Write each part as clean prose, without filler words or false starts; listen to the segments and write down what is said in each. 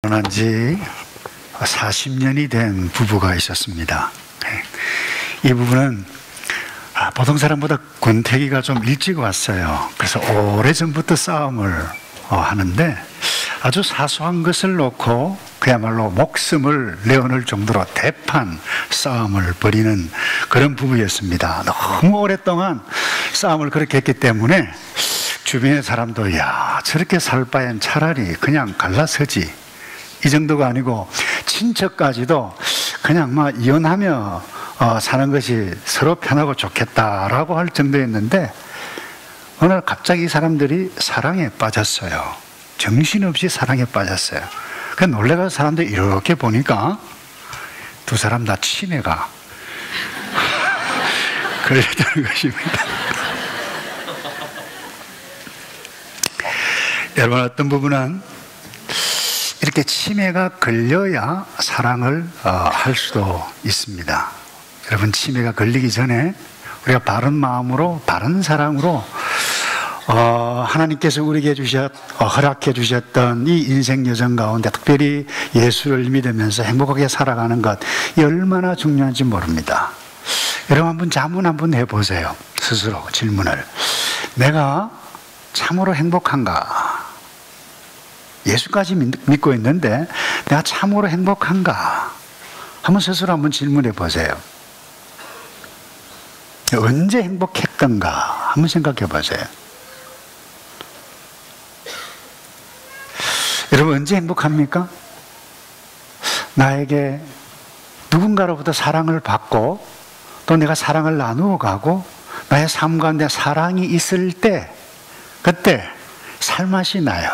결혼한 지 40년이 된 부부가 있었습니다. 이 부부는 보통 사람보다 권태기가 좀 일찍 왔어요. 그래서 오래전부터 싸움을 하는데 아주 사소한 것을 놓고 그야말로 목숨을 내어놓을 정도로 대판 싸움을 벌이는 그런 부부였습니다. 너무 오랫동안 싸움을 그렇게 했기 때문에 주변의 사람도 야, 저렇게 살 바엔 차라리 그냥 갈라서지, 이 정도가 아니고 친척까지도 그냥 막 이혼하며 사는 것이 서로 편하고 좋겠다라고 할 정도였는데 어느 날 갑자기 사람들이 사랑에 빠졌어요. 정신없이 사랑에 빠졌어요. 그래서 놀래가서 사람들이 이렇게 보니까 두 사람 다 치매가 걸렸다는 것입니다. 여러분, 어떤 부분은 이렇게 치매가 걸려야 사랑을 할 수도 있습니다. 여러분, 치매가 걸리기 전에 우리가 바른 마음으로 바른 사랑으로 하나님께서 우리에게 허락해 주셨던 이 인생 여정 가운데 특별히 예수를 믿으면서 행복하게 살아가는 것, 이 얼마나 중요한지 모릅니다. 여러분, 한번 자문 한번 해보세요. 스스로 질문을. 내가 참으로 행복한가? 예수까지 믿고 있는데 내가 참으로 행복한가? 한번 스스로 한번 질문해 보세요. 언제 행복했던가 한번 생각해 보세요. 여러분, 언제 행복합니까? 나에게 누군가로부터 사랑을 받고 또 내가 사랑을 나누어 가고 나의 삶 가운데 사랑이 있을 때, 그때 살맛이 나요.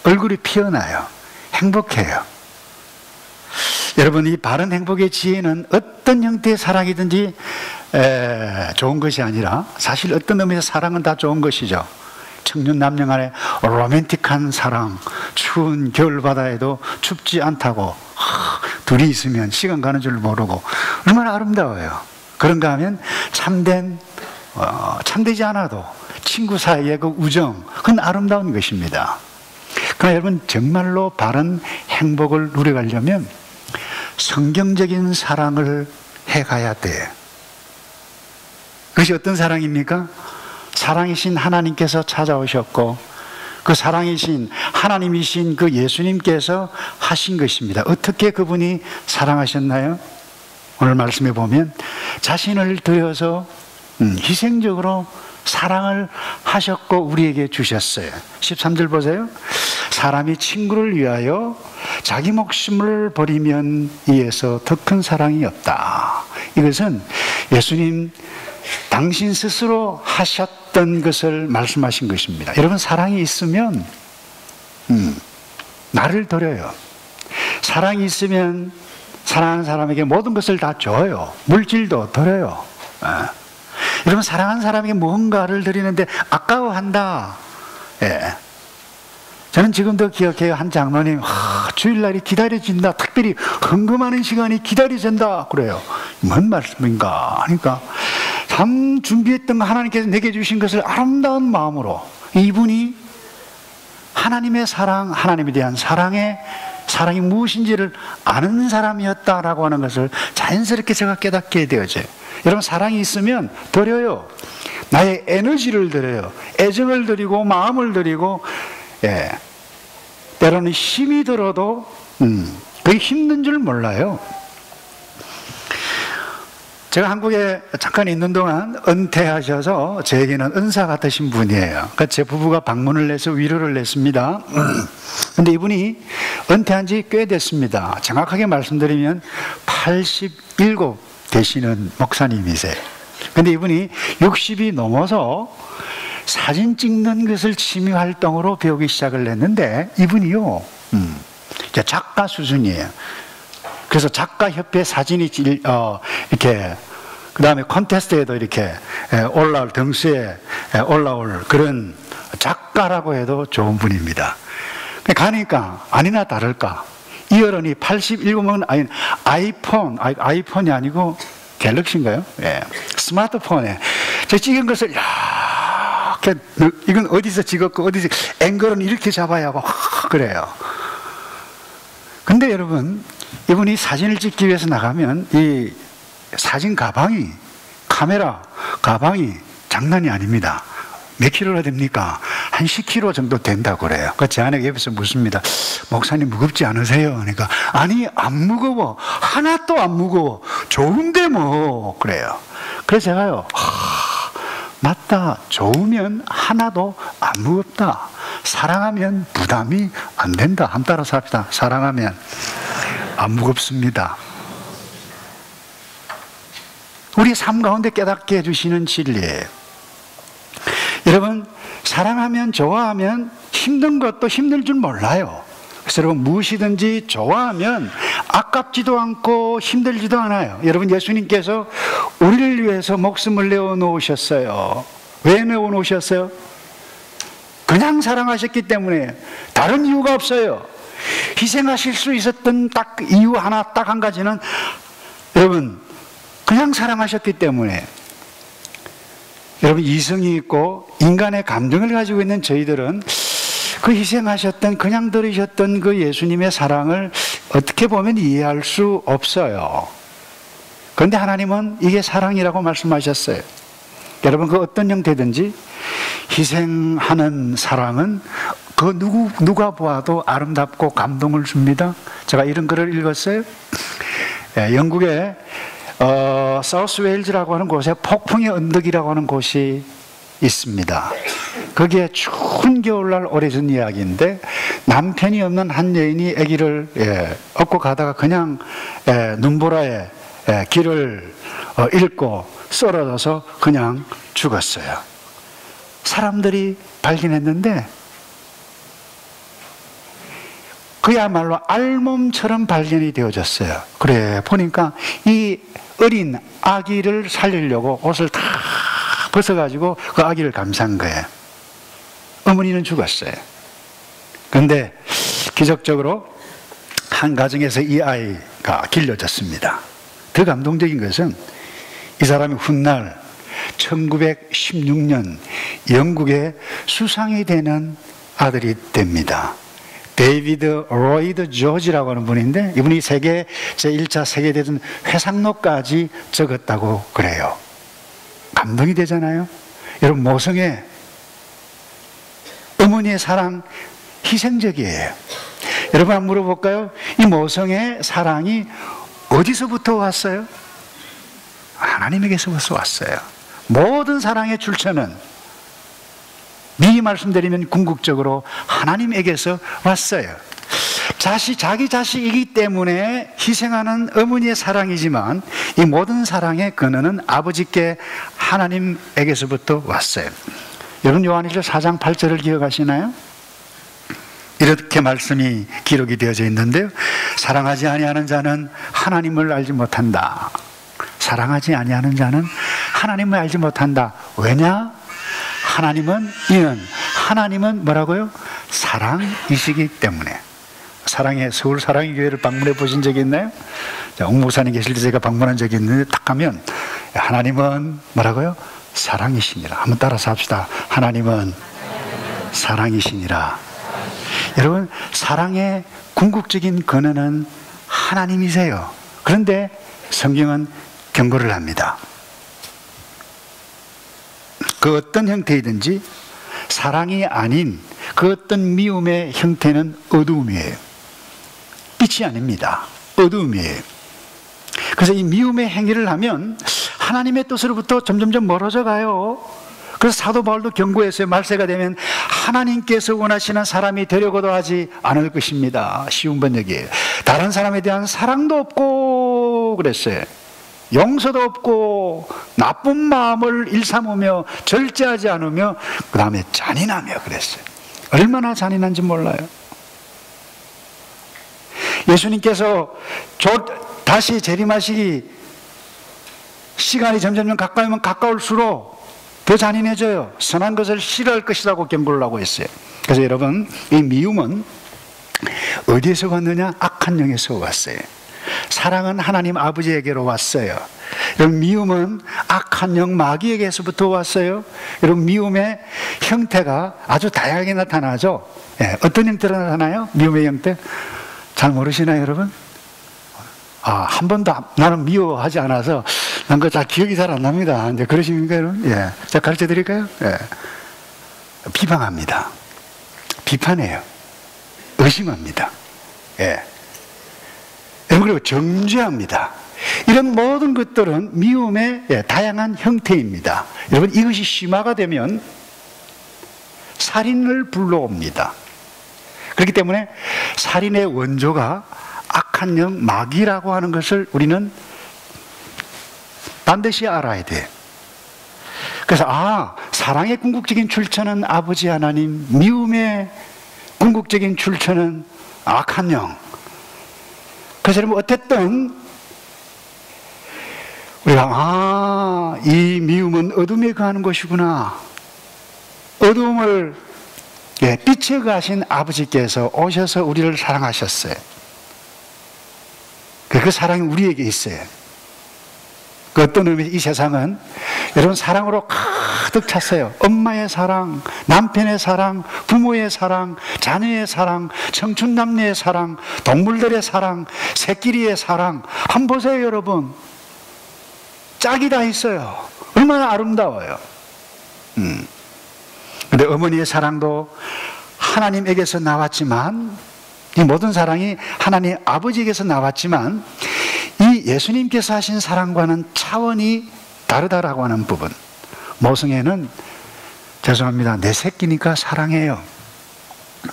얼굴이 피어나요. 행복해요. 여러분, 이 바른 행복의 지혜는 어떤 형태의 사랑이든지 좋은 것이 아니라, 사실 어떤 의미에서 사랑은 다 좋은 것이죠. 청년 남녀 간의 로맨틱한 사랑, 추운 겨울바다에도 춥지 않다고 둘이 있으면 시간 가는 줄 모르고 얼마나 아름다워요. 그런가 하면 참되지 않아도 친구 사이의 그 우정, 그건 아름다운 것입니다. 그러나 여러분, 정말로 바른 행복을 누려가려면 성경적인 사랑을 해가야 돼요. 그것이 어떤 사랑입니까? 사랑이신 하나님께서 찾아오셨고 그 사랑이신 하나님이신 그 예수님께서 하신 것입니다. 어떻게 그분이 사랑하셨나요? 오늘 말씀에 보면 자신을 들여서 희생적으로 사랑을 하셨고 우리에게 주셨어요. 13절 보세요. 사람이 친구를 위하여 자기 목숨을 버리면 이에서 더 큰 사랑이 없다. 이것은 예수님 당신 스스로 하셨던 것을 말씀하신 것입니다. 여러분, 사랑이 있으면 나를 드려요. 사랑이 있으면 사랑하는 사람에게 모든 것을 다 줘요. 물질도 드려요. 여러분, 사랑하는 사람에게 무언가를 드리는데 아까워한다. 저는 지금도 기억해요. 한 장로님, 주일날이 기다려진다. 특별히 헌금하는 시간이 기다려진다. 그래요. 뭔 말씀인가 하니까 참 준비했던 거 하나님께서 내게 주신 것을 아름다운 마음으로, 이분이 하나님의 사랑, 하나님에 대한 사랑이 무엇인지를 아는 사람이었다라고 하는 것을 자연스럽게 제가 깨닫게 되어져요. 여러분, 사랑이 있으면 드려요. 나의 에너지를 드려요. 애정을 드리고 마음을 드리고, 때로는 힘이 들어도 그게 힘든 줄 몰라요. 제가 한국에 잠깐 있는 동안 은퇴하셔서 저에게는 은사 같으신 분이에요. 그러니까 제 부부가 방문을 해서 위로를 냈습니다. 그런데 이분이 은퇴한 지 꽤 됐습니다. 정확하게 말씀드리면 87 되시는 목사님이세요. 그런데 이분이 60이 넘어서 사진 찍는 것을 취미 활동으로 배우기 시작을 했는데, 이분이요, 작가 수준이에요. 그래서 작가협회 사진이 이렇게, 그 다음에 콘테스트에도 이렇게 올라올, 등수에 올라올 그런 작가라고 해도 좋은 분입니다. 가니까 아니나 다를까 이 어른이 87은 아이폰이 아니고 갤럭시인가요? 스마트폰에 저 찍은 것을 이렇게, 이건 어디서 찍었고 어디서 앵글은 이렇게 잡아야 하고 그래요. 근데 여러분, 이분이 사진을 찍기 위해서 나가면 이 사진 가방이, 카메라 가방이 장난이 아닙니다. 몇 킬로나 됩니까? 한 10kg 정도 된다고 그래요. 제 아내가 옆에서 묻습니다. 목사님 무겁지 않으세요? 그러니까 아니 안 무거워. 하나도 안 무거워. 좋은데 뭐 그래요. 그래서 제가요, 맞다. 좋으면 하나도 안 무겁다. 사랑하면 부담이 안 된다. 한번 따라서 합시다. 사랑하면 안 무겁습니다. 우리 삶 가운데 깨닫게 해주시는 진리예요. 여러분, 사랑하면, 좋아하면 힘든 것도 힘들 줄 몰라요. 그래서 여러분, 무엇이든지 좋아하면 아깝지도 않고 힘들지도 않아요. 여러분, 예수님께서 우리를 위해서 목숨을 내어놓으셨어요. 왜 내어놓으셨어요? 그냥 사랑하셨기 때문에. 다른 이유가 없어요. 희생하실 수 있었던 딱 이유 하나, 딱 한 가지는 여러분, 그냥 사랑하셨기 때문에. 여러분, 이성이 있고 인간의 감정을 가지고 있는 저희들은 그 희생하셨던, 그냥 들으셨던 그 예수님의 사랑을 어떻게 보면 이해할 수 없어요. 그런데 하나님은 이게 사랑이라고 말씀하셨어요. 여러분, 그 어떤 형태든지 희생하는 사랑은 그 누가 보아도 아름답고 감동을 줍니다. 제가 이런 글을 읽었어요. 영국의 사우스 웨일즈라고 하는 곳에 폭풍의 언덕이라고 하는 곳이 있습니다. 거기에 추운 겨울날 오래전 이야기인데, 남편이 없는 한 여인이 아기를 업고 가다가 그냥 눈보라에 길을 잃고 쓰러져서 그냥 죽었어요. 사람들이 발견했는데 그야말로 알몸처럼 발견이 되어졌어요. 그래 보니까 이 어린 아기를 살리려고 옷을 다 벗어가지고 그 아기를 감싼 거예요. 어머니는 죽었어요. 그런데 기적적으로 한 가정에서 이 아이가 길러졌습니다. 더 감동적인 것은 이 사람이 훗날 1916년 영국의 수상이 되는 아들이 됩니다. 데이비드 로이드 조지라고 하는 분인데, 이분이 제1차 세계대전 회상록까지 적었다고 그래요. 감동이 되잖아요. 여러분, 모성애, 어머니의 사랑 희생적이에요. 여러분, 한번 물어볼까요? 이 모성의 사랑이 어디서부터 왔어요? 하나님에게서부터 왔어요. 모든 사랑의 출처는 미리 말씀드리면 궁극적으로 하나님에게서 왔어요. 자기 자식이기 때문에 희생하는 어머니의 사랑이지만 이 모든 사랑의 근원은 아버지께 하나님에게서부터 왔어요. 여러분, 요한일서 4장 8절을 기억하시나요? 이렇게 말씀이 기록이 되어져 있는데요. 사랑하지 아니하는 자는 하나님을 알지 못한다. 사랑하지 아니하는 자는 하나님을 알지 못한다. 왜냐? 하나님은 뭐라고요? 사랑이시기 때문에. 서울 사랑의 교회를 방문해 보신 적이 있나요? 옥 목사님 계실 때 제가 방문한 적이 있는데, 딱 가면 하나님은 뭐라고요? 사랑이시니라. 한번 따라서 합시다. 하나님은 사랑이시니라. 여러분, 사랑의 궁극적인 근원은 하나님이세요. 그런데 성경은 경고를 합니다. 그 어떤 형태이든지 사랑이 아닌 그 어떤 미움의 형태는 어두움이에요. 빛이 아닙니다. 어두움이에요. 그래서 이 미움의 행위를 하면 하나님의 뜻으로부터 점점점 멀어져 가요. 그래서 사도 바울도 경고했어요. 말세가 되면 하나님께서 원하시는 사람이 되려고도 하지 않을 것입니다. 쉬운 번역이에요. 다른 사람에 대한 사랑도 없고 그랬어요. 용서도 없고 나쁜 마음을 일삼으며 절제하지 않으며 그 다음에 잔인하며 그랬어요. 얼마나 잔인한지 몰라요. 예수님께서 다시 재림하시기 시간이 점점 가까우면 가까울수록 더 잔인해져요. 선한 것을 싫어할 것이라고 경고를 하고 있어요. 그래서 여러분, 이 미움은 어디에서 왔느냐? 악한 영에서 왔어요. 사랑은 하나님 아버지에게로 왔어요. 여러분, 미움은 악한 영 마귀에게서부터 왔어요. 여러분, 미움의 형태가 아주 다양하게 나타나죠. 어떤 형태로 나타나요? 미움의 형태? 잘 모르시나요, 여러분? 한 번도 나는 미워하지 않아서 난 그거 잘 기억이 잘 안 납니다. 이제 그러십니까, 여러분? 예. 제가 가르쳐 드릴까요? 예. 비방합니다. 비판해요. 의심합니다. 예. 여러분, 그리고 정죄합니다. 이런 모든 것들은 미움의 다양한 형태입니다. 여러분, 이것이 심화가 되면 살인을 불러옵니다. 그렇기 때문에 살인의 원조가 악한 영, 마귀라고 하는 것을 우리는 반드시 알아야 돼. 그래서 사랑의 궁극적인 출처는 아버지 하나님, 미움의 궁극적인 출처는 악한 영. 그래서 여러분, 어쨌든 우리가 이 미움은 어둠에 거하는 것이구나. 어둠을 빛에 거하신 아버지께서 오셔서 우리를 사랑하셨어요. 그 사랑이 우리에게 있어요. 그 어떤 의미에서 이 세상은 여러분 사랑으로 가득 찼어요. 엄마의 사랑, 남편의 사랑, 부모의 사랑, 자녀의 사랑, 청춘 남녀의 사랑, 동물들의 사랑, 새끼리의 사랑. 한번 보세요, 여러분. 짝이 다 있어요. 얼마나 아름다워요. 근데 어머니의 사랑도 하나님에게서 나왔지만, 이 모든 사랑이 하나님 아버지에게서 나왔지만, 이 예수님께서 하신 사랑과는 차원이 다르다라고 하는 부분. 모성애는 죄송합니다, 내 새끼니까 사랑해요.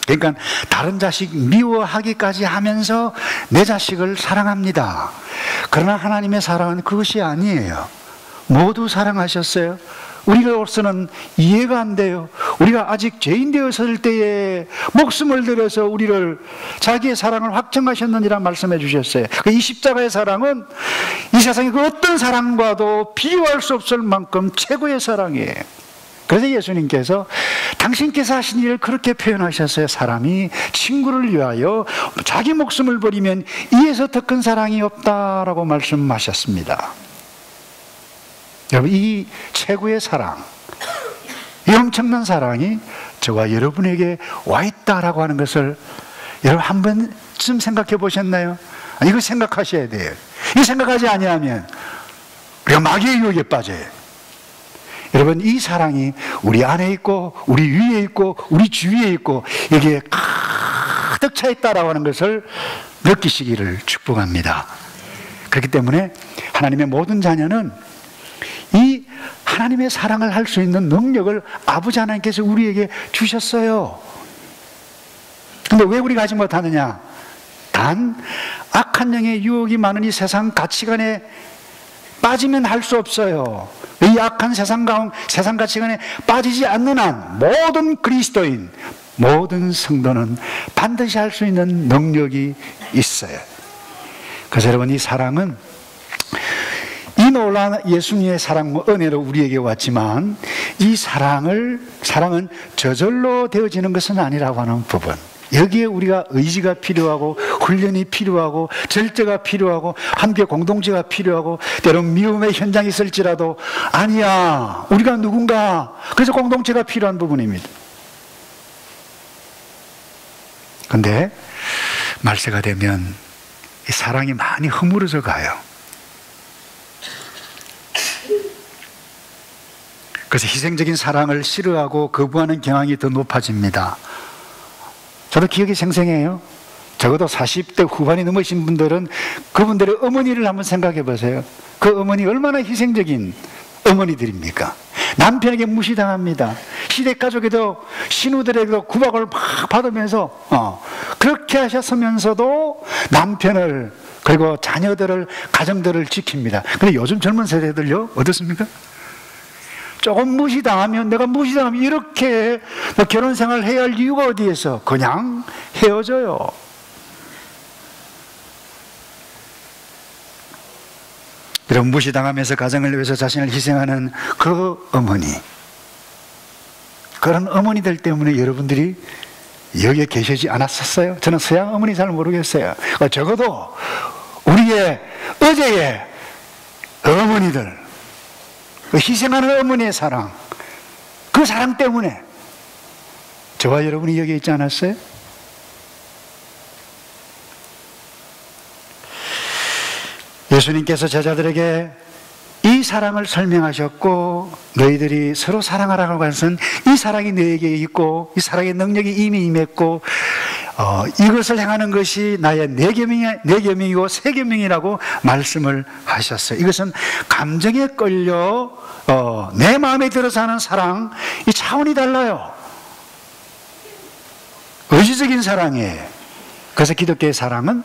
그러니까 다른 자식 미워하기까지 하면서 내 자식을 사랑합니다. 그러나 하나님의 사랑은 그것이 아니에요. 모두 사랑하셨어요. 우리로서는 이해가 안 돼요. 우리가 아직 죄인 되었을 때에 목숨을 들여서 우리를 자기의 사랑을 확증하셨느니라 말씀해 주셨어요. 이 십자가의 사랑은 이 세상의 그 어떤 사랑과도 비교할 수 없을 만큼 최고의 사랑이에요. 그래서 예수님께서 당신께서 하신 일을 그렇게 표현하셨어요. 사람이 친구를 위하여 자기 목숨을 버리면 이에서 더 큰 사랑이 없다라고 말씀하셨습니다. 여러분, 이 최고의 사랑, 이 엄청난 사랑이 저와 여러분에게 와 있다라고 하는 것을 여러분 한 번쯤 생각해 보셨나요? 이거 생각하셔야 돼요. 이 생각하지 아니하면 우리가 마귀의 유혹에 빠져요. 여러분, 이 사랑이 우리 안에 있고 우리 위에 있고 우리 주위에 있고 여기에 가득 차 있다라고 하는 것을 느끼시기를 축복합니다. 그렇기 때문에 하나님의 모든 자녀는 이 하나님의 사랑을 할 수 있는 능력을 아버지 하나님께서 우리에게 주셨어요. 근데 왜 우리가 하지 못하느냐? 단 악한 영의 유혹이 많은 이 세상 가치관에 빠지면 할 수 없어요. 이 악한 세상 가치관에 빠지지 않는 한 모든 그리스도인, 모든 성도는 반드시 할 수 있는 능력이 있어요. 그래서 여러분, 이 사랑은 이 놀라운 예수님의 사랑과 은혜로 우리에게 왔지만 이 사랑은 저절로 되어지는 것은 아니라고 하는 부분. 여기에 우리가 의지가 필요하고 훈련이 필요하고 절제가 필요하고 함께 공동체가 필요하고 때론 미움의 현장이 있을지라도 아니야, 우리가 누군가, 그래서 공동체가 필요한 부분입니다. 그런데 말세가 되면 이 사랑이 많이 허물어져 가요. 그래서 희생적인 사랑을 싫어하고 거부하는 경향이 더 높아집니다. 저도 기억이 생생해요. 적어도 40대 후반이 넘으신 분들은 그분들의 어머니를 한번 생각해 보세요. 그 어머니 얼마나 희생적인 어머니들입니까? 남편에게 무시당합니다. 시댁가족에도 신우들에게도 구박을 막 받으면서 그렇게 하셨으면서도 남편을 그리고 자녀들을, 가정들을 지킵니다. 근데 요즘 젊은 세대들요, 어떻습니까? 조금 무시당하면, 내가 무시당하면 이렇게 결혼 생활을 해야 할 이유가 어디에서? 그냥 헤어져요. 여러분, 무시당하면서 가정을 위해서 자신을 희생하는 그 어머니, 그런 어머니들 때문에 여러분들이 여기에 계시지 않았었어요? 저는 서양 어머니 잘 모르겠어요. 적어도 우리의 어제의 어머니들, 희생하는 어머니의 사랑, 그 사랑 때문에 저와 여러분이 여기 있지 않았어요? 예수님께서 제자들에게 이 사랑을 설명하셨고, 너희들이 서로 사랑하라고 한 것은 이 사랑이 너에게 있고 이 사랑의 능력이 이미 임했고 이것을 행하는 것이 나의 내 계명이고 새 계명이라고 말씀을 하셨어요. 이것은 감정에 끌려 내 마음에 들어서 하는 사랑, 이 차원이 달라요. 의지적인 사랑이에요. 그래서 기독교의 사랑은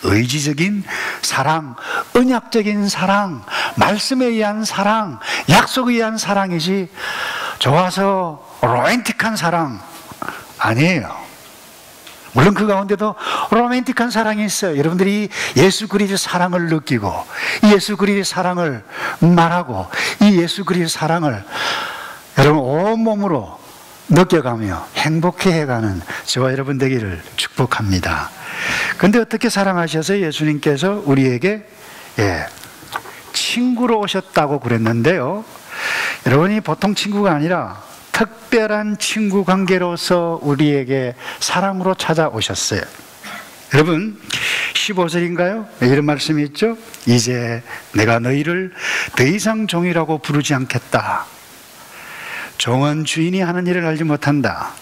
의지적인 사랑, 언약적인 사랑, 말씀에 의한 사랑, 약속에 의한 사랑이지 좋아서 로맨틱한 사랑 아니에요. 물론 그 가운데도 로맨틱한 사랑이 있어요. 여러분들이 예수 그리스도의 사랑을 느끼고 이 예수 그리스도의 사랑을 말하고 이 예수 그리스도의 사랑을 여러분 온몸으로 느껴가며 행복해가는 저와 여러분 되기를 축복합니다. 그런데 어떻게 사랑하셔서 예수님께서 우리에게 친구로 오셨다고 그랬는데요, 여러분이 보통 친구가 아니라 특별한 친구 관계로서 우리에게 사랑으로 찾아오셨어요. 여러분 15절인가요? 이런 말씀이 있죠. 이제 내가 너희를 더 이상 종이라고 부르지 않겠다. 종은 주인이 하는 일을 알지 못한다.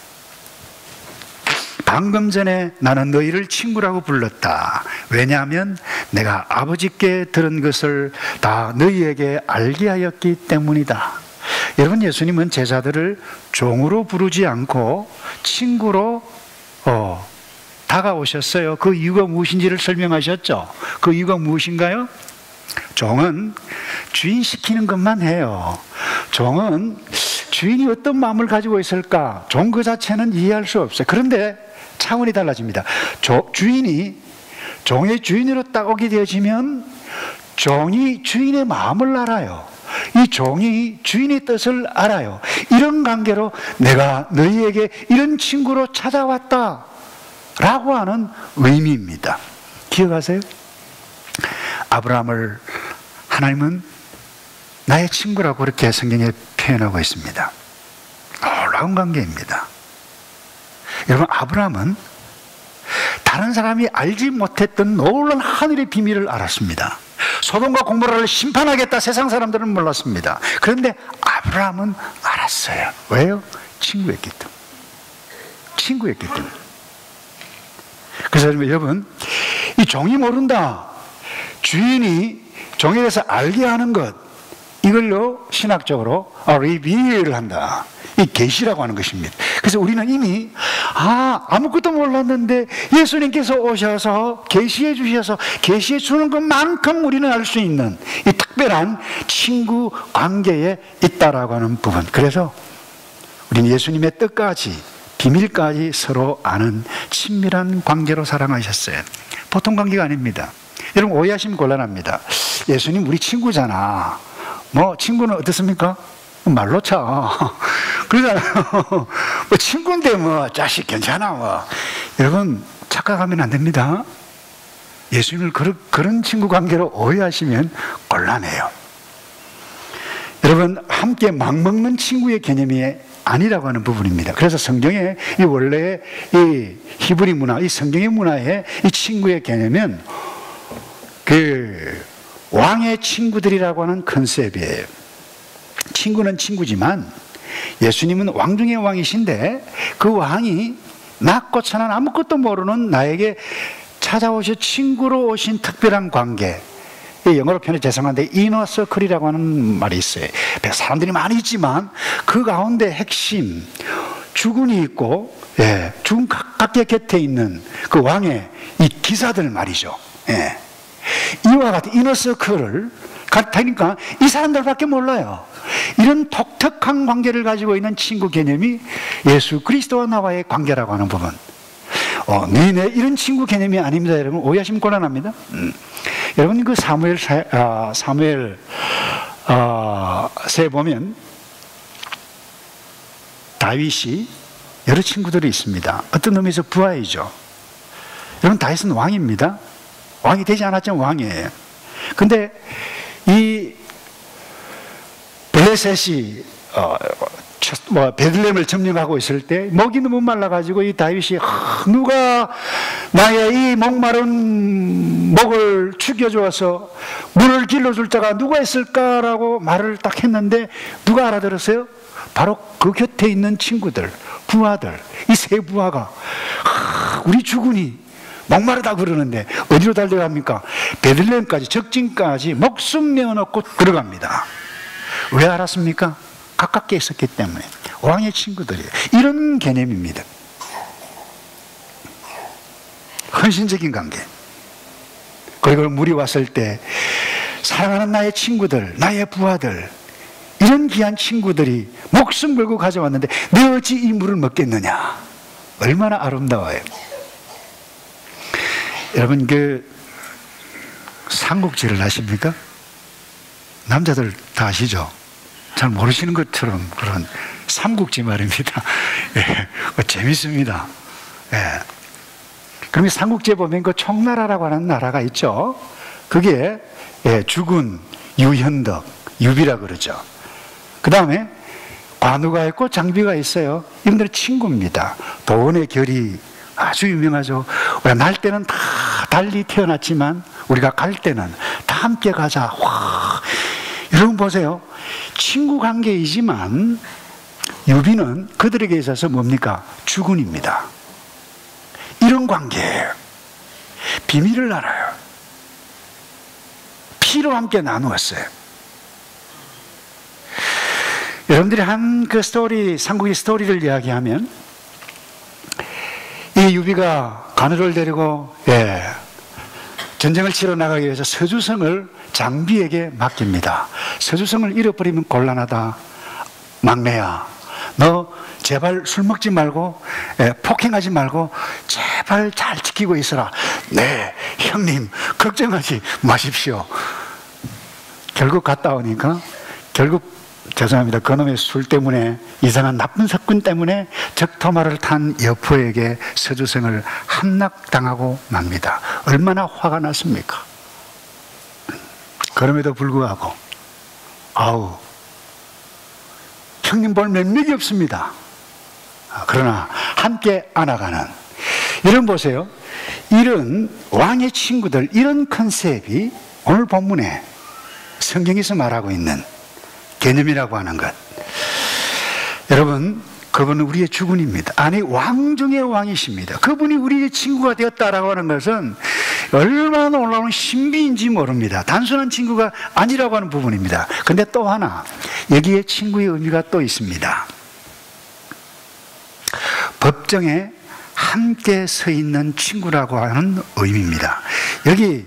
방금 전에 나는 너희를 친구라고 불렀다. 왜냐하면 내가 아버지께 들은 것을 다 너희에게 알게 하였기 때문이다. 여러분, 예수님은 제자들을 종으로 부르지 않고 친구로 다가오셨어요. 그 이유가 무엇인지를 설명하셨죠. 그 이유가 무엇인가요? 종은 주인 시키는 것만 해요. 종은 주인이 어떤 마음을 가지고 있을까? 종 그 자체는 이해할 수 없어요. 그런데 차원이 달라집니다. 주인이 종의 주인으로 딱 오게 되어지면 종이 주인의 마음을 알아요. 이 종이 주인의 뜻을 알아요. 이런 관계로 내가 너희에게 이런 친구로 찾아왔다 라고 하는 의미입니다. 기억하세요? 아브라함을 하나님은 나의 친구라고 그렇게 성경에 표현하고 있습니다. 놀라운 관계입니다. 여러분, 아브라함은 다른 사람이 알지 못했던 놀라운 하늘의 비밀을 알았습니다. 소돔과 고모라를 심판하겠다 세상 사람들은 몰랐습니다. 그런데 아브라함은 알았어요. 왜요? 친구였기 때문에. 친구였기 때문에. 그래서 여러분, 이 종이 모른다, 주인이 종에 대해서 알게 하는 것, 이걸로 신학적으로 리빌을 한다. 이 계시라고 하는 것입니다. 그래서 우리는 이미 아무것도 몰랐는데 예수님께서 오셔서 계시해 주셔서 계시해 주는 것만큼 우리는 알 수 있는 이 특별한 친구 관계에 있다라고 하는 부분. 그래서 우리는 예수님의 뜻까지 비밀까지 서로 아는 친밀한 관계로 사랑하셨어요. 보통 관계가 아닙니다. 여러분, 오해하시면 곤란합니다. 예수님 우리 친구잖아. 친구는 어떻습니까? 말로 쳐. 그러잖아요. 친구인데 자식 괜찮아. 여러분, 착각하면 안 됩니다. 예수님을 그런 친구 관계로 오해하시면 곤란해요. 여러분, 함께 막 먹는 친구의 개념이 아니라고 하는 부분입니다. 그래서 성경의 이 원래 이 히브리 문화, 이 성경의 문화의 이 친구의 개념은 왕의 친구들이라고 하는 컨셉이에요. 친구는 친구지만 예수님은 왕 중의 왕이신데 그 왕이 낮고 천한 아무것도 모르는 나에게 찾아오셔 친구로 오신 특별한 관계, 영어로 표현해 죄송한데 이너 서클이라고 하는 말이 있어요. 사람들이 많이 있지만 그 가운데 핵심 주군이 있고 주군 각각의 곁에 있는 그 왕의 이 기사들 말이죠. 이와 같은 이너 서클을 같으니까 이 사람들밖에 몰라요. 이런 독특한 관계를 가지고 있는 친구 개념이 예수 그리스도와 나와의 관계라고 하는 부분. 너희네 이런 친구 개념이 아닙니다. 여러분, 오해하시면 곤란합니다. 여러분, 그 사무엘서에 보면 다윗이 여러 친구들이 있습니다. 어떤 의미에서 부하이죠. 여러분, 다윗은 왕입니다. 왕이 되지 않았지만 왕이에요. 근데 이 블레셋이 베들레헴을 점령하고 있을 때 목이 너무 말라가지고 이 다윗이 누가 나의 이 목마른 목을 죽여주어서 물을 길러줄 자가 누가 있을까라고 말을 딱 했는데 누가 알아들었어요? 바로 그 곁에 있는 친구들, 부하들, 이 세 부하가 우리 주군이 목마르다 그러는데 어디로 달려갑니까? 베들레헴까지, 적진까지 목숨 내어놓고 들어갑니다. 왜 알았습니까? 가깝게 있었기 때문에. 왕의 친구들이에요. 이런 개념입니다. 헌신적인 관계. 그리고 물이 왔을 때 사랑하는 나의 친구들, 나의 부하들, 이런 귀한 친구들이 목숨 걸고 가져왔는데 내 어찌 이 물을 먹겠느냐. 얼마나 아름다워요. 여러분 삼국지를 아십니까? 남자들 다 아시죠? 잘 모르시는 것처럼 그런 삼국지 말입니다. 예, 재밌습니다. 예. 그럼 이 삼국지에 보면 그 청나라라고 하는 나라가 있죠. 그게 주군, 유현덕, 유비라 그러죠. 그 다음에 관우가 있고 장비가 있어요. 이분들은 친구입니다. 도원의 결이 아주 유명하죠. 우리가 날 때는 다 달리 태어났지만 우리가 갈 때는 다 함께 가자. 와, 여러분 보세요. 친구 관계이지만 유비는 그들에게 있어서 뭡니까? 주군입니다. 이런 관계예요. 비밀을 알아요. 피로 함께 나누었어요. 여러분들이 한 그 스토리, 삼국의 스토리를 이야기하면 이 유비가 관우를 데리고 전쟁을 치러 나가기 위해서 서주성을 장비에게 맡깁니다. 서주성을 잃어버리면 곤란하다. 막내야, 너 제발 술 먹지 말고 폭행하지 말고 제발 잘 지키고 있어라. 네, 형님 걱정하지 마십시오. 결국 갔다 오니까 죄송합니다. 그놈의 술 때문에, 이상한 나쁜 사건 때문에 적토마를 탄 여포에게 서주성을 함락당하고 맙니다. 얼마나 화가 났습니까? 그럼에도 불구하고 형님 볼 면목이 없습니다. 그러나 함께 안아가는, 이런 보세요. 이런 왕의 친구들, 이런 컨셉이 오늘 본문에 성경에서 말하고 있는 개념이라고 하는 것. 여러분, 그분은 우리의 주군입니다. 아니, 왕 중의 왕이십니다. 그분이 우리의 친구가 되었다라고 하는 것은 얼마나 놀라운 신비인지 모릅니다. 단순한 친구가 아니라고 하는 부분입니다. 그런데 또 하나, 여기에 친구의 의미가 또 있습니다. 법정에 함께 서 있는 친구라고 하는 의미입니다. 여기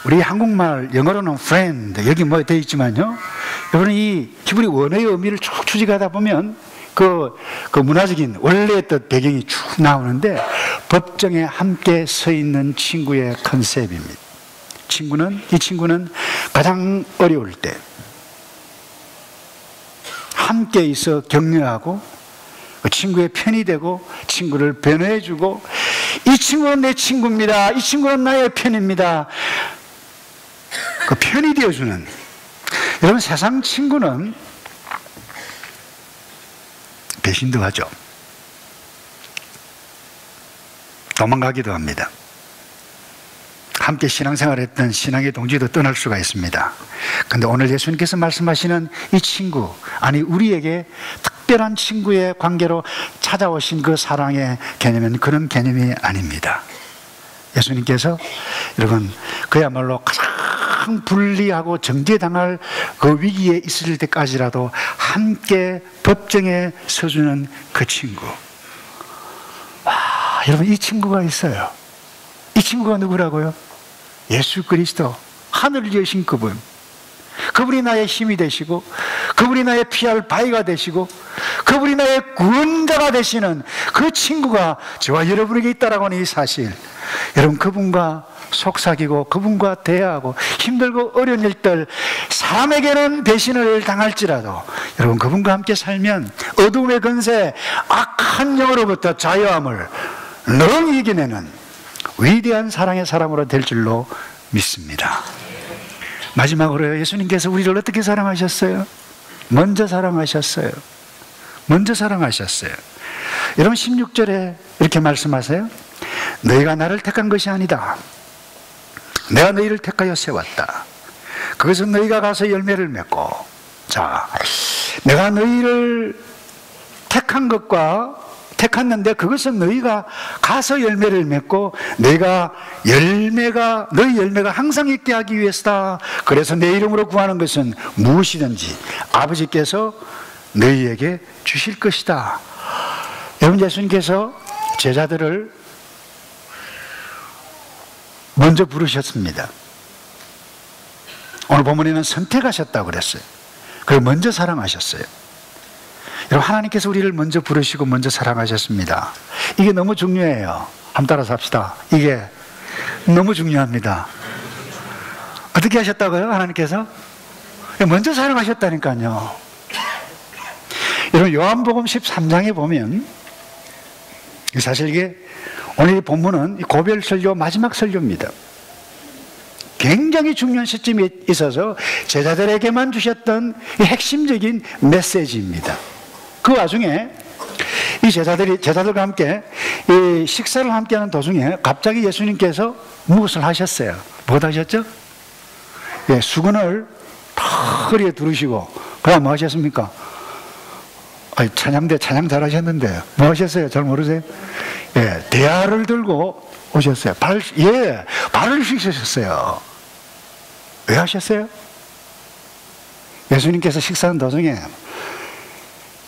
우리 한국말 영어로는 friend, 여기 뭐 되어 있지만요, 여러분 이 히브리 원어의 의미를 쭉 추적하다 보면 그 문화적인 원래의 뜻 배경이 쭉 나오는데, 법정에 함께 서 있는 친구의 컨셉입니다. 이 친구는 가장 어려울 때 함께 있어 격려하고 그 친구의 편이 되고 친구를 변호해주고, 이 친구는 내 친구입니다, 이 친구는 나의 편입니다, 그 편이 되어주는. 여러분, 세상 친구는 배신도 하죠. 도망가기도 합니다. 함께 신앙생활을 했던 신앙의 동지도 떠날 수가 있습니다. 그런데 오늘 예수님께서 말씀하시는 이 친구, 아니 우리에게 특별한 친구의 관계로 찾아오신 그 사랑의 개념은 그런 개념이 아닙니다. 예수님께서 여러분 그야말로 가장 불리하고 정죄당할 그 위기에 있을 때까지라도 함께 법정에 서주는 그 친구. 와, 여러분 이 친구가 있어요. 이 친구가 누구라고요? 예수 그리스도, 하늘을 여신 그분. 그분이 나의 힘이 되시고, 그분이 나의 피할 바위가 되시고, 그분이 나의 구원자가 되시는 그 친구가 저와 여러분에게 있다라고 하는 이 사실, 여러분 그분과 속삭이고 그분과 대화하고 힘들고 어려운 일들, 사람에게는 배신을 당할지라도 여러분 그분과 함께 살면 어둠의 권세, 악한 영으로부터 자유함을 늘 이겨내는 위대한 사랑의 사람으로 될 줄로 믿습니다. 마지막으로 예수님께서 우리를 어떻게 사랑하셨어요? 먼저 사랑하셨어요. 먼저 사랑하셨어요. 여러분 16절에 이렇게 말씀하세요. 너희가 나를 택한 것이 아니다. 내가 너희를 택하여 세웠다. 그것은 너희가 가서 열매를 맺고. 자, 내가 너희를 택한 것과 택했는데 그것은 너희가 가서 열매를 맺고 너희 열매가 항상 있게 하기 위해서다. 그래서 내 이름으로 구하는 것은 무엇이든지 아버지께서 너희에게 주실 것이다. 여러분, 예수님께서 제자들을 먼저 부르셨습니다. 오늘 본문에는 선택하셨다고 그랬어요. 그리고 먼저 사랑하셨어요. 여러분, 하나님께서 우리를 먼저 부르시고 먼저 사랑하셨습니다. 이게 너무 중요해요. 한번 따라서 합시다. 이게 너무 중요합니다. 어떻게 하셨다고요? 하나님께서? 먼저 사랑하셨다니까요. 여러분, 요한복음 13장에 보면 사실 이게 오늘 이 본문은 고별 설교 마지막 설교입니다. 굉장히 중요한 시점에 있어서 제자들에게만 주셨던 이 핵심적인 메시지입니다. 그 와중에 이 제자들과 함께 이 식사를 함께하는 도중에 갑자기 예수님께서 무엇을 하셨어요? 뭐 하셨죠? 예, 수건을 탁 허리에 두르시고 그다음 뭐 하셨습니까? 찬양 잘하셨는데 뭐 하셨어요? 잘 모르세요? 예, 대야를 들고 오셨어요. 발을 씻으셨어요. 왜 하셨어요? 예수님께서 식사하는 도중에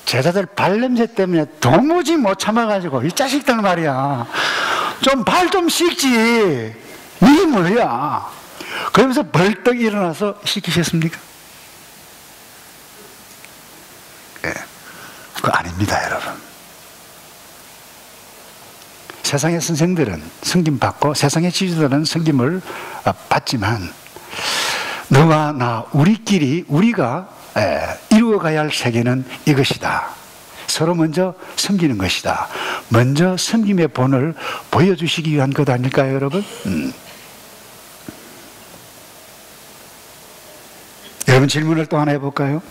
제자들 발냄새 때문에 도무지 못 참아가지고 이 자식들 말이야, 좀 발 좀 씻지, 이게 뭐야? 그러면서 벌떡 일어나서 씻기셨습니까? 예, 그거 아닙니다, 여러분. 세상의 선생들은 섬김 받고 세상의 지주들은 섬김을 받지만 너와 나 우리가 이루어가야 할 세계는 이것이다. 서로 먼저 섬기는 것이다. 먼저 섬김의 본을 보여주시기 위한 것 아닐까요, 여러분? 여러분, 질문을 또 하나 해볼까요?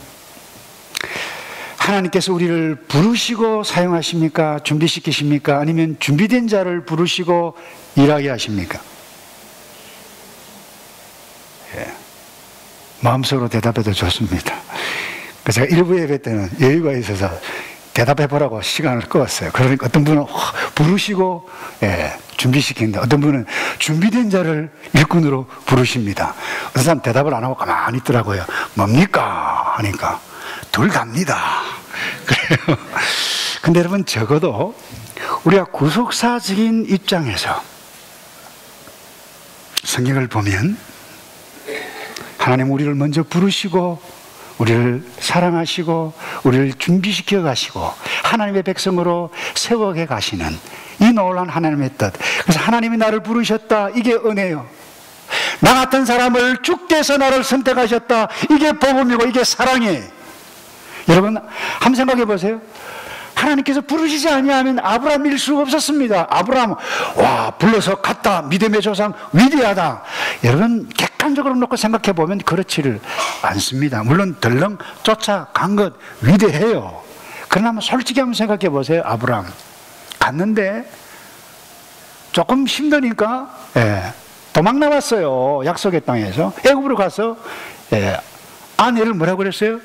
하나님께서 우리를 부르시고 사용하십니까? 준비시키십니까? 아니면 준비된 자를 부르시고 일하게 하십니까? 예. 마음속으로 대답해도 좋습니다. 제가 일부 예배 때는 여유가 있어서 대답해보라고 시간을 끌었어요. 그러니까 어떤 분은 부르시고 준비시키는데 어떤 분은 준비된 자를 일꾼으로 부르십니다. 어떤 사람 대답을 안 하고 가만히 있더라고요. 뭡니까? 하니까 둘 답니다. 그래요. 근데 여러분, 적어도 우리가 구속사적인 입장에서 성경을 보면 하나님 우리를 먼저 부르시고 우리를 사랑하시고 우리를 준비시켜 가시고 하나님의 백성으로 세워게 가시는 이 놀라운 하나님의 뜻. 그래서 하나님이 나를 부르셨다, 이게 은혜요. 나 같은 사람을 주께서 나를 선택하셨다, 이게 복음이고 이게 사랑이에요. 여러분, 한번 생각해 보세요. 하나님께서 부르시지 아니하면 아브라함일 수가 없었습니다. 아브라함, 와, 불러서 갔다, 믿음의 조상, 위대하다. 여러분, 객관적으로 놓고 생각해 보면 그렇지를 않습니다. 물론 덜렁 쫓아간 것 위대해요. 그러나 한번 솔직히 한번 생각해 보세요. 아브라함 갔는데 조금 힘드니까 도망 나왔어요. 약속의 땅에서 애굽으로 가서 아내를 뭐라고 그랬어요?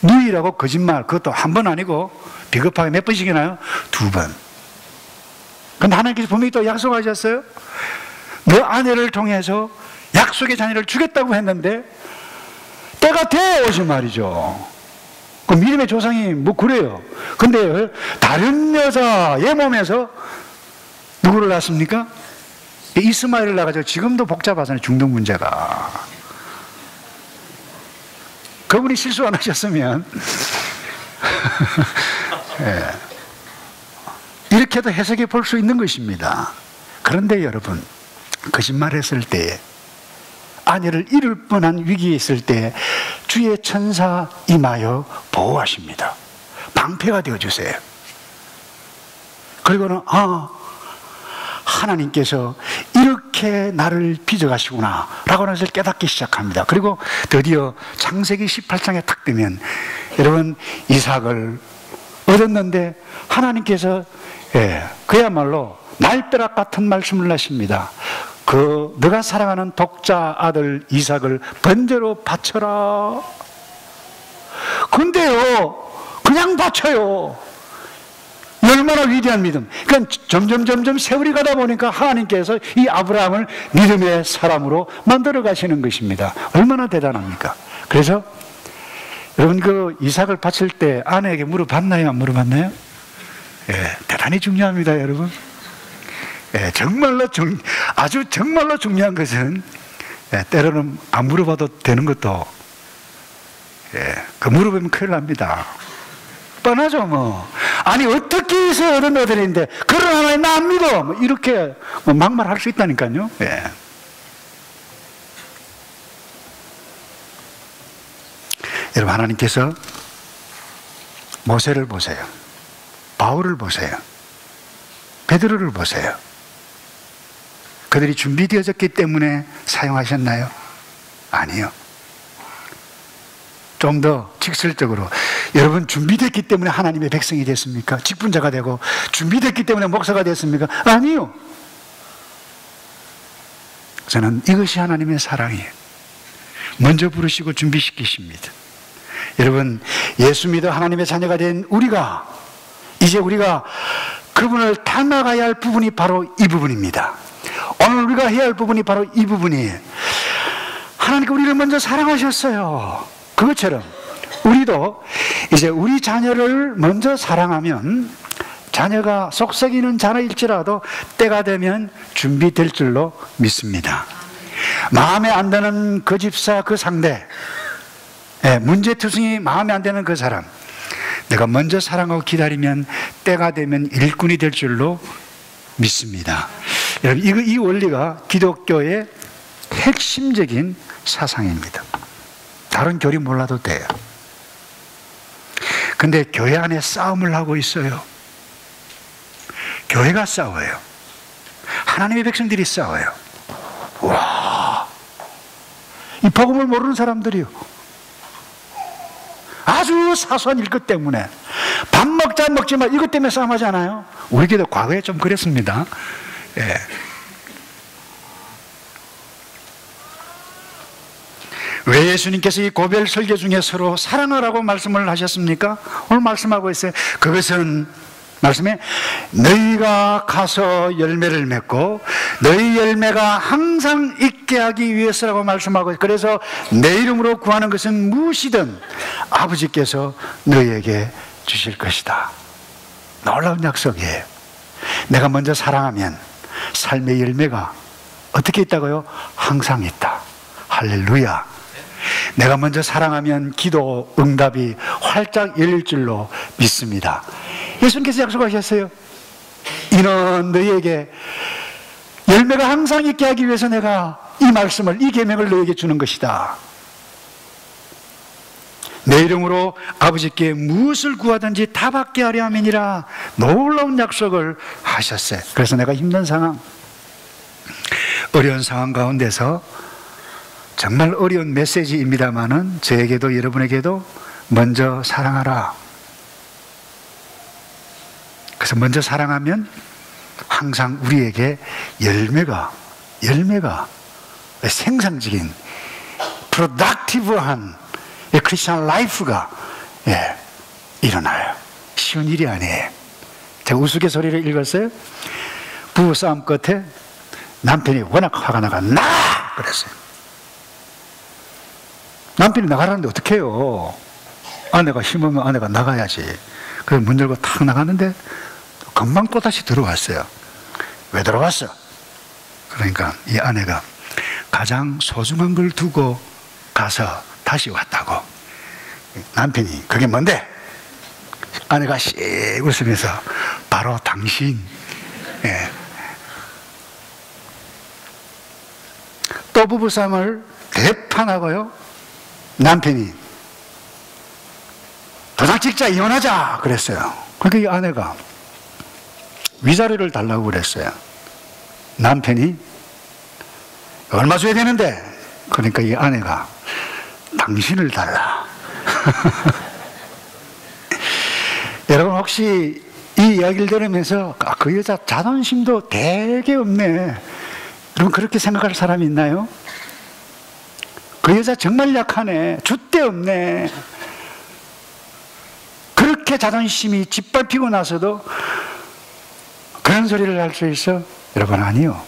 누이라고 거짓말. 그것도 한 번 아니고 비겁하게 몇 번씩이나요? 2번. 근데 하나님께서 분명히 또 약속하셨어요. 너 아내를 통해서 약속의 자녀를 주겠다고 했는데 때가 돼 오신 말이죠. 그 믿음의 조상이 뭐 그래요. 근데 다른 여자의 몸에서 누구를 낳습니까? 이스마엘을 낳아가지고 지금도 복잡하잖아요. 중동 문제가. 그분이 실수 안 하셨으면 이렇게도 해석해 볼 수 있는 것입니다. 그런데 여러분, 거짓말했을 때, 아내를 잃을 뻔한 위기에 있을 때 주의 천사 임하여 보호하십니다. 방패가 되어주세요. 그리고는 하나님께서 이렇게 나를 빚어가시구나 라고 하는 것을 깨닫기 시작합니다. 그리고 드디어 창세기 18장에 탁 뜨면 여러분, 이삭을 얻었는데 하나님께서 그야말로 날벼락 같은 말씀을 하십니다. 너가 사랑하는 독자 아들 이삭을 번제로 바쳐라. 근데요, 그냥 바쳐요. 얼마나 위대한 믿음. 그러니까 점점 세월이 가다 보니까 하나님께서 이 아브라함을 믿음의 사람으로 만들어 가시는 것입니다. 얼마나 대단합니까? 그래서 여러분, 그 이삭을 바칠 때 아내에게 물어봤나요? 안 물어봤나요? 대단히 중요합니다, 여러분. 아주 정말로 중요한 것은 때로는 안 물어봐도 되는 것도 그 물어보면 큰일 납니다. 뻔하죠, 뭐. 아니, 어떻게 해서 얻은 아들인데, 그런 하나님 나 안 믿어! 뭐 이렇게 막말할 수 있다니까요. 여러분, 하나님께서 모세를 보세요. 바울을 보세요. 베드로를 보세요. 그들이 준비되어졌기 때문에 사용하셨나요? 아니요. 좀 더 직설적으로, 여러분 준비됐기 때문에 하나님의 백성이 됐습니까? 직분자가 되고 준비됐기 때문에 목사가 됐습니까? 아니요. 저는 이것이 하나님의 사랑이에요. 먼저 부르시고 준비시키십니다. 여러분, 예수 믿어 하나님의 자녀가 된 우리가 이제 우리가 그분을 닮아가야 할 부분이 바로 이 부분입니다. 오늘 우리가 해야 할 부분이 바로 이 부분이에요. 하나님께 우리를 먼저 사랑하셨어요. 그것처럼 우리도 이제 우리 자녀를 먼저 사랑하면 자녀가 속썩이는 자녀일지라도 때가 되면 준비될 줄로 믿습니다. 마음에 안 드는 그 집사, 그 상대, 문제투성이 마음에 안 드는 그 사람, 내가 먼저 사랑하고 기다리면 때가 되면 일꾼이 될 줄로 믿습니다. 여러분, 이 원리가 기독교의 핵심적인 사상입니다. 다른 교리 몰라도 돼요. 근데 교회 안에 싸움을 하고 있어요. 교회가 싸워요. 하나님의 백성들이 싸워요. 와, 이 복음을 모르는 사람들이요, 아주 사소한 일 때문에 밥 먹자 먹지 마 이것 때문에 싸움하지 않아요? 우리 교회도 과거에 좀 그랬습니다. 왜 예수님께서 이 고별 설교 중에 서로 사랑하라고 말씀을 하셨습니까? 오늘 말씀하고 있어요. 그것은 말씀에 너희가 가서 열매를 맺고 너희 열매가 항상 있게 하기 위해서라고 말씀하고 있어요. 그래서 내 이름으로 구하는 것은 무엇이든 아버지께서 너희에게 주실 것이다. 놀라운 약속이에요. 내가 먼저 사랑하면 삶의 열매가 어떻게 있다고요? 항상 있다. 할렐루야. 내가 먼저 사랑하면 기도 응답이 활짝 열릴 줄로 믿습니다. 예수님께서 약속하셨어요. 이는 너희에게 열매가 항상 있게 하기 위해서 내가 이 말씀을, 이 계명을 너희에게 주는 것이다. 내 이름으로 아버지께 무엇을 구하든지 다 받게 하려 함이니라. 놀라운 약속을 하셨어요. 그래서 내가 힘든 상황, 어려운 상황 가운데서 정말 어려운 메시지입니다만은 저에게도 여러분에게도 먼저 사랑하라. 그래서 먼저 사랑하면 항상 우리에게 열매가 생산적인 productive한 크리스천 라이프가 일어나요. 쉬운 일이 아니에요. 제가 우스갯소리를 읽었어요. 부부싸움 끝에 남편이 워낙 화가 나가 나가! 그랬어요. 남편이 나가라는데 어떻게 해요? 아내가 힘으면 아내가 나가야지. 그래서 문 열고 탁 나갔는데 금방 또다시 들어왔어요. 왜 들어왔어? 그러니까 이 아내가 가장 소중한 걸 두고 가서 다시 왔다고. 남편이 그게 뭔데? 아내가 씩 웃으면서 바로 당신. 또 부부싸움을 대판하고요, 남편이 도장 찍자, 이혼하자 그랬어요. 그러니까 이 아내가 위자료를 달라고 그랬어요. 남편이 얼마 줘야 되는데? 그러니까 이 아내가 당신을 달라. 여러분 혹시 이 이야기를 들으면서 그 여자 자존심도 되게 없네, 여러분 그렇게 생각할 사람이 있나요? 그 여자 정말 약하네, 줏대 없네, 그렇게 자존심이 짓밟히고 나서도 그런 소리를 할 수 있어? 여러분 아니요.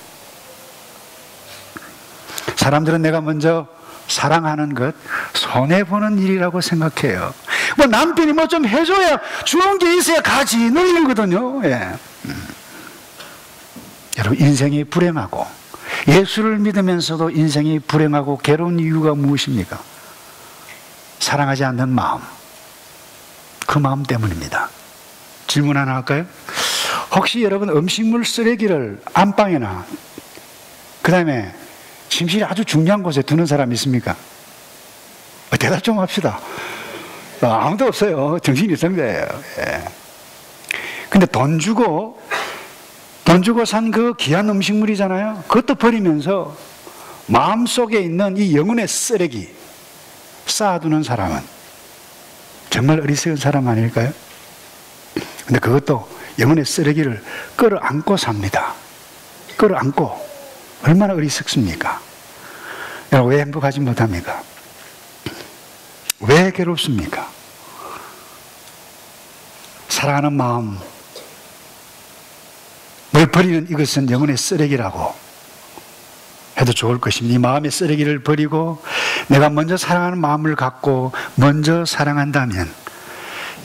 사람들은 내가 먼저 사랑하는 것 손해보는 일이라고 생각해요. 뭐 남편이 뭐 좀 해줘야, 좋은 게 있어야 가지, 늘리거든요. 예. 여러분 인생이 불행하고, 예수를 믿으면서도 인생이 불행하고 괴로운 이유가 무엇입니까? 사랑하지 않는 마음, 그 마음 때문입니다. 질문 하나 할까요? 혹시 여러분 음식물 쓰레기를 안방이나 그 다음에 침실이 아주 중요한 곳에 두는 사람 있습니까? 대답 좀 합시다. 아무도 없어요. 정신이 성자예요. 예. 근데 돈 주고 산 그 귀한 음식물이잖아요. 그것도 버리면서 마음속에 있는 이 영혼의 쓰레기 쌓아두는 사람은 정말 어리석은 사람 아닐까요? 근데 그것도 영혼의 쓰레기를 끌어안고 삽니다. 끌어안고. 얼마나 어리석습니까? 왜 행복하지 못합니까? 왜 괴롭습니까? 사랑하는 마음, 뭘 버리는 이것은 영혼의 쓰레기라고 해도 좋을 것입니다. 이 마음의 쓰레기를 버리고 내가 먼저 사랑하는 마음을 갖고 먼저 사랑한다면,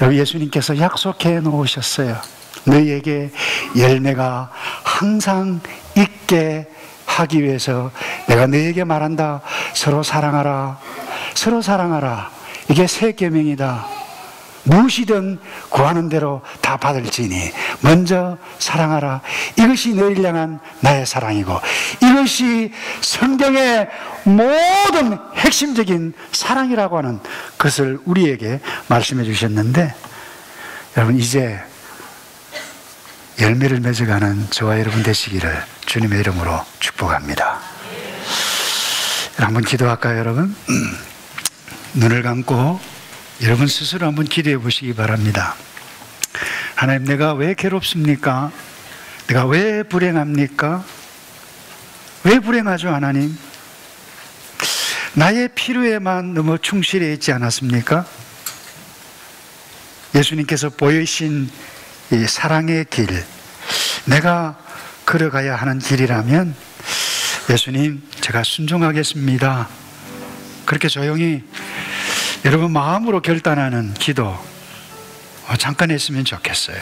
여러분 예수님께서 약속해 놓으셨어요. 너희에게 열매가 항상 있게 하기 위해서 내가 너희에게 말한다. 서로 사랑하라. 서로 사랑하라. 이게 새 계명이다. 무엇이든 구하는 대로 다 받을지니 먼저 사랑하라. 이것이 너희를 향한 나의 사랑이고, 이것이 성경의 모든 핵심적인 사랑이라고 하는 것을 우리에게 말씀해 주셨는데, 여러분 이제 열매를 맺어가는 저와 여러분 되시기를 주님의 이름으로 축복합니다. 한번 기도할까요, 여러분? 눈을 감고 여러분 스스로 한번 기도해 보시기 바랍니다. 하나님, 내가 왜 괴롭습니까? 내가 왜 불행합니까? 왜 불행하죠, 하나님? 나의 필요에만 너무 충실해 있지 않았습니까? 예수님께서 보여주신 이 사랑의 길, 내가 걸어가야 하는 길이라면 예수님, 제가 순종하겠습니다. 그렇게 조용히 여러분 마음으로 결단하는 기도 잠깐 했으면 좋겠어요.